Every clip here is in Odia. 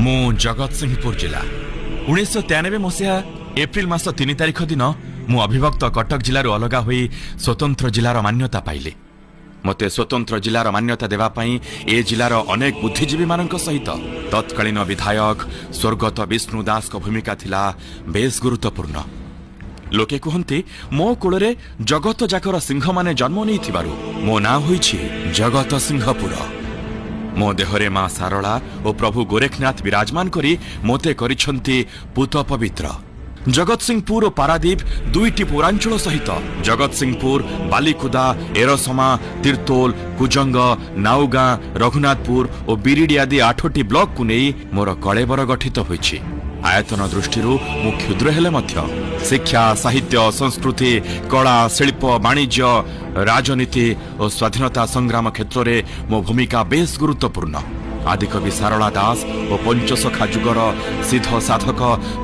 ମୁଁ ଜଗତସିଂହପୁର ଜିଲ୍ଲା 1993 ମସିହା ଏପ୍ରିଲ ମାସ 3 ତାରିଖ ଦିନ ମୁଁ ଅବିଭକ୍ତ କଟକ ଜିଲ୍ଲାରୁ ଅଲଗା ହୋଇ ସ୍ୱତନ୍ତ୍ର ଜିଲ୍ଲାର ମାନ୍ୟତା ପାଇଲି। ମୋତେ ସ୍ୱତନ୍ତ୍ର ଜିଲ୍ଲାର ମାନ୍ୟତା ଦେବା ପାଇଁ ଏ ଜିଲ୍ଲାର ଅନେକ ବୁଦ୍ଧିଜୀବୀମାନଙ୍କ ସହିତ ତତ୍କାଳୀନ ବିଧାୟକ ସ୍ୱର୍ଗତ ବିଷ୍ଣୁ ଦାସଙ୍କ ଭୂମିକା ଥିଲା ବେଶ୍ ଗୁରୁତ୍ୱପୂର୍ଣ୍ଣ। ଲୋକେ କୁହନ୍ତି ମୋ କୋଳରେ ଜଗତ ଯାକର ସିଂହମାନେ ଜନ୍ମ ନେଇଥିବାରୁ ମୋ ନାଁ ହୋଇଛି ଜଗତସିଂହପୁର। ମୋ ଦେହରେ ମା ସାରଳା ଓ ପ୍ରଭୁ ଗୋରେଖନାଥ ବିରାଜମାନ କରି ମୋତେ କରିଛନ୍ତି ପୂତ ପବିତ୍ର। ଜଗତସିଂହପୁର ଓ ପାରାଦୀପ ଦୁଇଟି ପୌରାଞ୍ଚଳ ସହିତ ଜଗତସିଂହପୁର, ବାଲିକୁଦା, ଏରସମା, ତିର୍ତ୍ତୋଲ, କୁଜଙ୍ଗ, ନାଉଗାଁ, ରଘୁନାଥପୁର ଓ ବିରିଡି ଆଦି 8ଟି ବ୍ଲକକୁ ନେଇ ମୋର କଳେବର ଗଠିତ ହୋଇଛି। ଆୟତନ ଦୃଷ୍ଟିରୁ ମୁଁ କ୍ଷୁଦ୍ର ହେଲେ ମଧ୍ୟ ଶିକ୍ଷା, ସାହିତ୍ୟ, ସଂସ୍କୃତି, କଳା, ଶିଳ୍ପ, ବାଣିଜ୍ୟ, ରାଜନୀତି ଓ ସ୍ୱାଧୀନତା ସଂଗ୍ରାମ କ୍ଷେତ୍ରରେ ମୋ ଭୂମିକା ବେଶ୍ ଗୁରୁତ୍ୱପୂର୍ଣ୍ଣ। ଆଦିକବି ସାରଳା ଦାସ ଓ ପଞ୍ଚସଖା ଯୁଗର ସିଦ୍ଧ ସାଧକ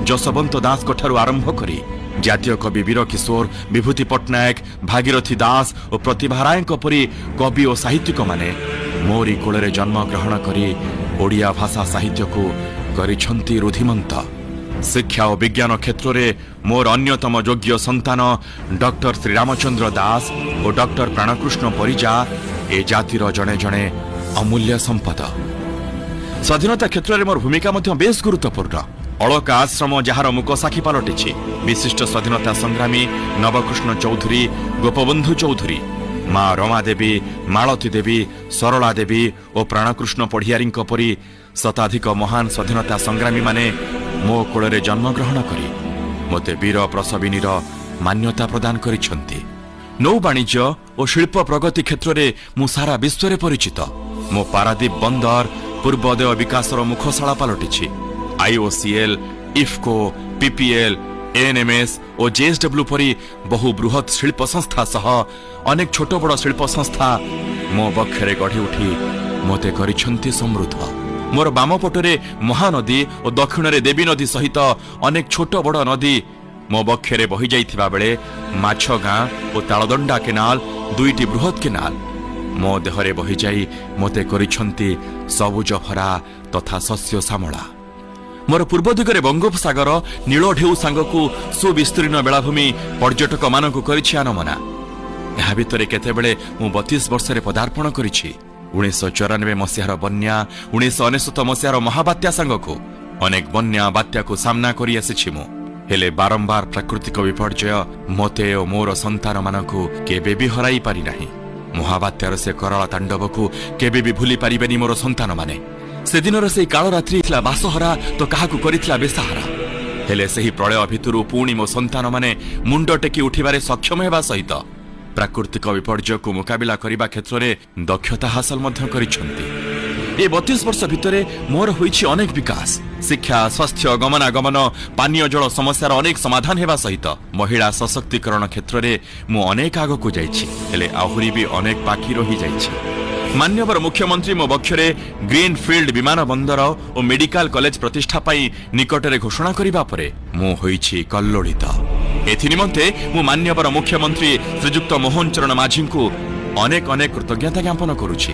ଯଶବନ୍ତ ଦାସଙ୍କଠାରୁ ଆରମ୍ଭ କରି ଜାତୀୟ କବି ବୀର କିଶୋର, ବିଭୂତି ପଟ୍ଟନାୟକ, ଭାଗୀରଥୀ ଦାସ ଓ ପ୍ରତିଭା ରାୟଙ୍କ ପରି କବି ଓ ସାହିତ୍ୟିକମାନେ ମୋରି କୋଳରେ ଜନ୍ମଗ୍ରହଣ କରି ଓଡ଼ିଆ ଭାଷା ସାହିତ୍ୟକୁ କରିଛନ୍ତି ରୁଧିମନ୍ତ। ଶିକ୍ଷା ଓ ବିଜ୍ଞାନ କ୍ଷେତ୍ରରେ ମୋର ଅନ୍ୟତମ ଯୋଗ୍ୟ ସନ୍ତାନ ଡକ୍ଟର ଶ୍ରୀରାମଚନ୍ଦ୍ର ଦାସ ଓ ଡକ୍ଟର ପ୍ରାଣକୃଷ୍ଣ ପରିଜା ଏ ଜାତିର ଜଣେ ଜଣେ ଅମୂଲ୍ୟ ସମ୍ପଦ। ସ୍ୱାଧୀନତା କ୍ଷେତ୍ରରେ ମୋର ଭୂମିକା ମଧ୍ୟ ବେଶ୍ ଗୁରୁତ୍ୱପୂର୍ଣ୍ଣ। ଅଳକା ଆଶ୍ରମ ଯାହାର ମୁକସାକ୍ଷୀ ପାଲଟିଛି ବିଶିଷ୍ଟ ସ୍ୱାଧୀନତା ସଂଗ୍ରାମୀ ନବକୃଷ୍ଣ ଚୌଧୁରୀ, ଗୋପବନ୍ଧୁ ଚୌଧୁରୀ, ମା ରମା ଦେବୀ, ମାଳତୀ ଦେବୀ, ସରଳା ଦେବୀ ଓ ପ୍ରାଣକୃଷ୍ଣ ପଢ଼ିଆରୀଙ୍କ ପରି ଶତାଧିକ ମହାନ ସ୍ୱାଧୀନତା ସଂଗ୍ରାମୀମାନେ ମୋ କୋଳରେ ଜନ୍ମଗ୍ରହଣ କରି ମୋତେ ବୀର ପ୍ରସବିନୀର ମାନ୍ୟତା ପ୍ରଦାନ କରିଛନ୍ତି। ନୌ ବାଣିଜ୍ୟ ଓ ଶିଳ୍ପ ପ୍ରଗତି କ୍ଷେତ୍ରରେ ମୁଁ ସାରା ବିଶ୍ୱରେ ପରିଚିତ। ମୋ ପାରାଦୀପ ବନ୍ଦର ପୂର୍ବୋଦୟ ବିକାଶର ମୁଖଶାଳା ପାଲଟିଛି। IOCL, ଇଫ୍କୋ, PPL, ANMS ଓ JSW ପରି ବହୁ ବୃହତ୍ ଶିଳ୍ପ ସଂସ୍ଥା ସହ ଅନେକ ଛୋଟ ବଡ଼ ଶିଳ୍ପ ସଂସ୍ଥା ମୋ ବକ୍ଷରେ ଗଢ଼ି ଉଠି ମୋତେ କରିଛନ୍ତି ସମୃଦ୍ଧ। ମୋର ବାମ ପଟରେ ମହାନଦୀ ଓ ଦକ୍ଷିଣରେ ଦେବୀ ନଦୀ ସହିତ ଅନେକ ଛୋଟ ବଡ଼ ନଦୀ ମୋ ବକ୍ଷରେ ବହିଯାଇଥିବା ବେଳେ ମାଛଗାଁ ଓ ତାଳଦଣ୍ଡା କେନାଲ ଦୁଇଟି ବୃହତ୍ କେନାଲ ମୋ ଦେହରେ ବହିଯାଇ ମୋତେ କରିଛନ୍ତି ସବୁଜ ଭରା ତଥା ଶସ୍ୟ ଶ୍ୟାମଳା। ମୋର ପୂର୍ବ ଦିଗରେ ବଙ୍ଗୋପସାଗର ନୀଳ ଢେଉ ସାଙ୍ଗକୁ ସୁବିସ୍ତୀର୍ଣ୍ଣ ବେଳାଭୂମି ପର୍ଯ୍ୟଟକମାନଙ୍କୁ କରିଛି ଆନମନା। ଏହା ଭିତରେ କେତେବେଳେ ମୁଁ 32 ବର୍ଷରେ ପଦାର୍ପଣ କରିଛି। 1994 ମସିହାର ବନ୍ୟା, 1999 ମସିହାର ମହାବାତ୍ୟା ସାଙ୍ଗକୁ ଅନେକ ବନ୍ୟା ବାତ୍ୟାକୁ ସାମ୍ନା କରି ଆସିଛି ମୁଁ। ହେଲେ ବାରମ୍ବାର ପ୍ରାକୃତିକ ବିପର୍ଯ୍ୟୟ ମୋତେ ଓ ମୋର ସନ୍ତାନମାନଙ୍କୁ କେବେ ବି ହରାଇ ପାରିନାହିଁ। ମହାବାତ୍ୟାର ସେ କରାଳ ତାଣ୍ଡବକୁ କେବେ ବି ଭୁଲି ପାରିବେନି ମୋର ସନ୍ତାନମାନେ। ସେଦିନର ସେହି କାଳରାତ୍ରି ଥିଲା ବାସହରା ତ କାହାକୁ କରିଥିଲା ବେସାହାରା। ହେଲେ ସେହି ପ୍ରଳୟ ଭିତରୁ ପୁଣି ମୋ ସନ୍ତାନମାନେ ମୁଣ୍ଡ ଟେକି ଉଠିବାରେ ସକ୍ଷମ ହେବା ସହିତ ପ୍ରାକୃତିକ ବିପର୍ଯ୍ୟୟକୁ ମୁକାବିଲା କରିବା କ୍ଷେତ୍ରରେ ଦକ୍ଷତା ହାସଲ ମଧ୍ୟ କରିଛନ୍ତି। ଏ 32 ବର୍ଷ ଭିତରେ ମୋର ହୋଇଛି ଅନେକ ବିକାଶ। ଶିକ୍ଷା, ସ୍ୱାସ୍ଥ୍ୟ, ଗମନାଗମନ, ପାନୀୟ ଜଳ ସମସ୍ୟାର ଅନେକ ସମାଧାନ ହେବା ସହିତ ମହିଳା ସଶକ୍ତିକରଣ କ୍ଷେତ୍ରରେ ମୁଁ ଅନେକ ଆଗକୁ ଯାଇଛି। ହେଲେ ଆହୁରି ବି ଅନେକ ବାକି ରହିଯାଇଛି। ମାନ୍ୟବର ମୁଖ୍ୟମନ୍ତ୍ରୀ ମୋ ବକ୍ଷରେ ଗ୍ରୀନ ଫିଲ୍ଡ ବିମାନ ବନ୍ଦର ଓ ମେଡିକାଲ କଲେଜ ପ୍ରତିଷ୍ଠା ପାଇଁ ନିକଟରେ ଘୋଷଣା କରିବା ପରେ ମୁଁ ହୋଇଛି କଲ୍ଲୋଳିତ। ଏଥିନିମନ୍ତେ ମୁଁ ମାନ୍ୟବର ମୁଖ୍ୟମନ୍ତ୍ରୀ ଶ୍ରୀଯୁକ୍ତ ମୋହନ ଚରଣ ମାଝୀଙ୍କୁ ଅନେକ ଅନେକ କୃତଜ୍ଞତା ଜ୍ଞାପନ କରୁଛି।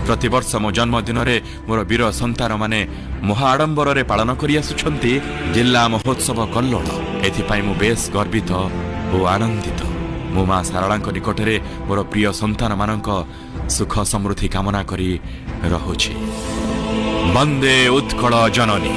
ପ୍ରତିବର୍ଷ ମୋ ଜନ୍ମଦିନରେ ମୋର ବୀର ସନ୍ତାନମାନେ ମହା ଆଡମ୍ବରରେ ପାଳନ କରିଆସୁଛନ୍ତି ଜିଲ୍ଲା ମହୋତ୍ସବ କଲ୍ଲୋଳ। ଏଥିପାଇଁ ମୁଁ ବେଶ୍ ଗର୍ବିତ ଓ ଆନନ୍ଦିତ। ମୁଁ ମା ସାରଳାଙ୍କ ନିକଟରେ ମୋର ପ୍ରିୟ ସନ୍ତାନମାନଙ୍କ ସୁଖ ସମୃଦ୍ଧି କାମନା କରି ରହୁଛି। ବନ୍ଦେ ଉତ୍କଳ ଜନନୀ।